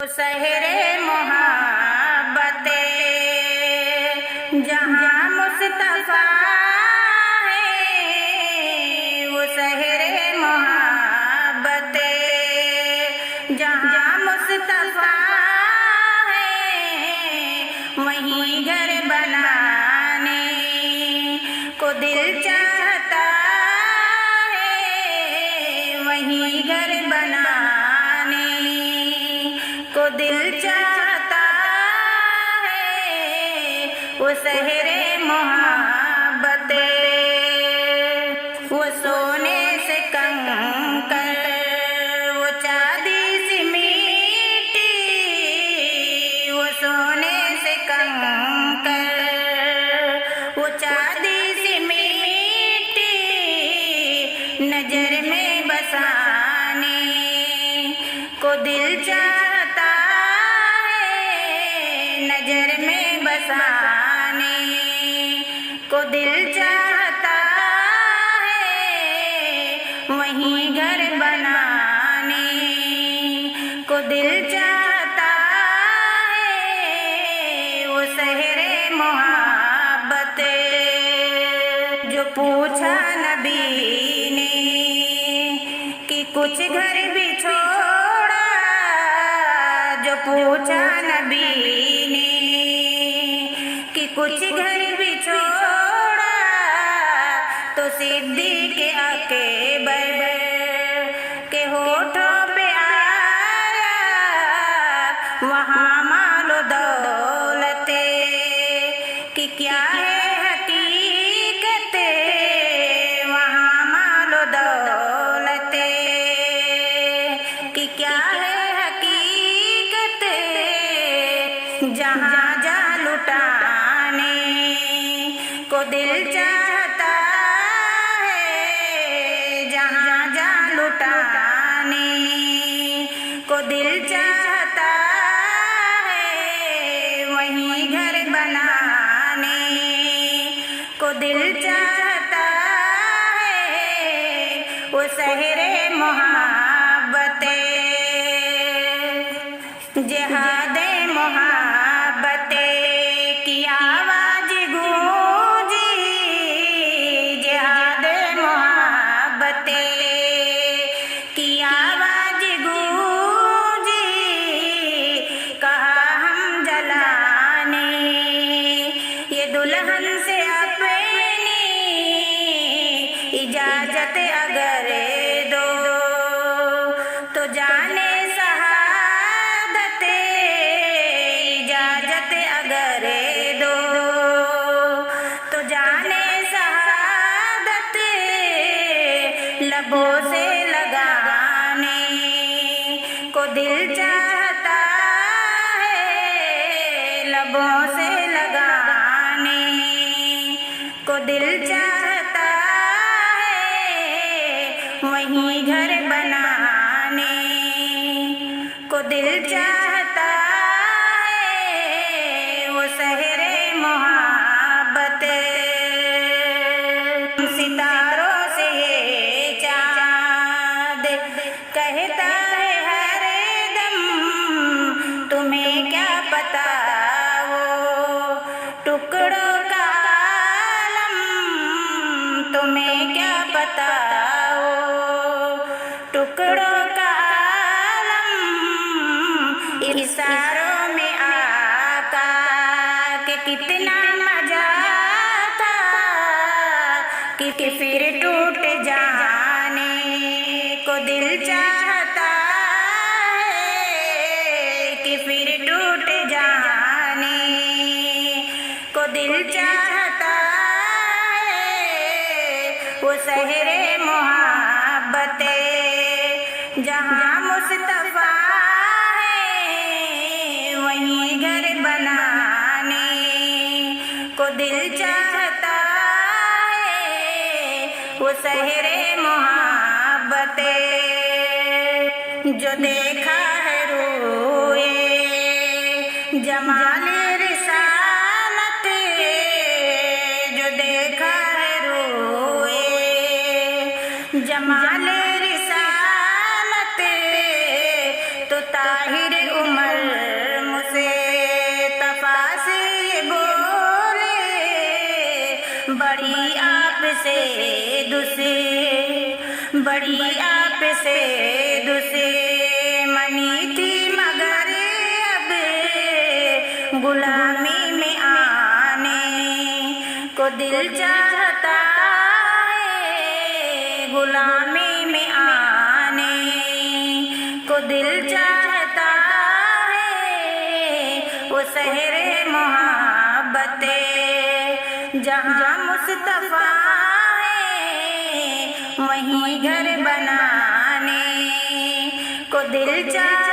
سحرِ محبت جہاں مصطفیٰ ہے، وہ سحرِ محبت جہاں مصطفیٰ ہے، وہیں گھر بنانے کو دل چاہتا ہے، وہیں گھر بنانے کو دل چاہتا ہے، وہ سحرِ محبت وہ سونے سے کنکر وہ چاندی سی میٹی، وہ سونے سے کنکر وہ چاندی سی میٹی، نظر میں بسانے کو دل چاہتا ہے، نظر میں بسانے کو دل چاہتا ہے، وہیں گھر بنانے کو دل چاہتا ہے، وہ سحرِ محبت جو پوچھا نبی نے کہ کچھ گھر بھی چھوڑا، جو پوچھا نبی نے کہ کچھ گھر بھی چھوڑا، تو صدیق اکبر کے ہونٹوں پہ آیا وہاں مال و دولت کی کیا ہے حقیقت، وہاں مال و دولت کی کیا ہے حقیقت، جہاں جا لٹانے کو دل چاہتا ہے، جہاں جا لٹانے کو دل چاہتا ہے، وہیں گھر بنانے کو دل چاہتا ہے، وہ سحرِ محبت جہاد محبت کی آواز گونجی، جہاد محبت کی آواز گونجی، کہا ہم جلانے یہ دلہن سے اپنی، اجازت اگر دو تو جانے شہادت، اجازت اگر دو تو جانے شہادت، لبوں سے لگانے کو دل چاہتا ہے، لبوں سے لگانے کو دل چاہتا ہے، وہیں گھر بنانے کو دل چاہتا ہے، وہ سحرِ محبت ستاروں سے یہ چاند کہتا ہے ہر دم، تمہیں کیا پتا وہ ٹکڑوں کا عالم، تمہیں کیا پتا وہ ٹکڑوں کا عالم، اشاروں میں آقا کہ کتنا مزہ تھا، کہ پھر ٹوٹ جانے کو دل چاہتا ہے، کہ پھر ٹوٹ جانے کو دل چاہتا ہے، وہ سحرِ محبت جہاں مصطفیٰ ہے، وہیں گھر بنانے کو دل چاہتا ہے، وہ سحرِ محبت جو دیکھا ہے روئے جمال رسالت، جو دیکھا ہے روئے جمال رسالت، تو طاہر عمر سے دوسرے بڑی آپ سے دوسرے منی تھی مگر اب غلامی میں آنے کو دل چاہتا ہے، غلامی میں آنے کو دل چاہتا ہے، وہ شہر محبت جہاں مصطفیٰ ہے، وہیں گھر بنانے کو دل چاہتا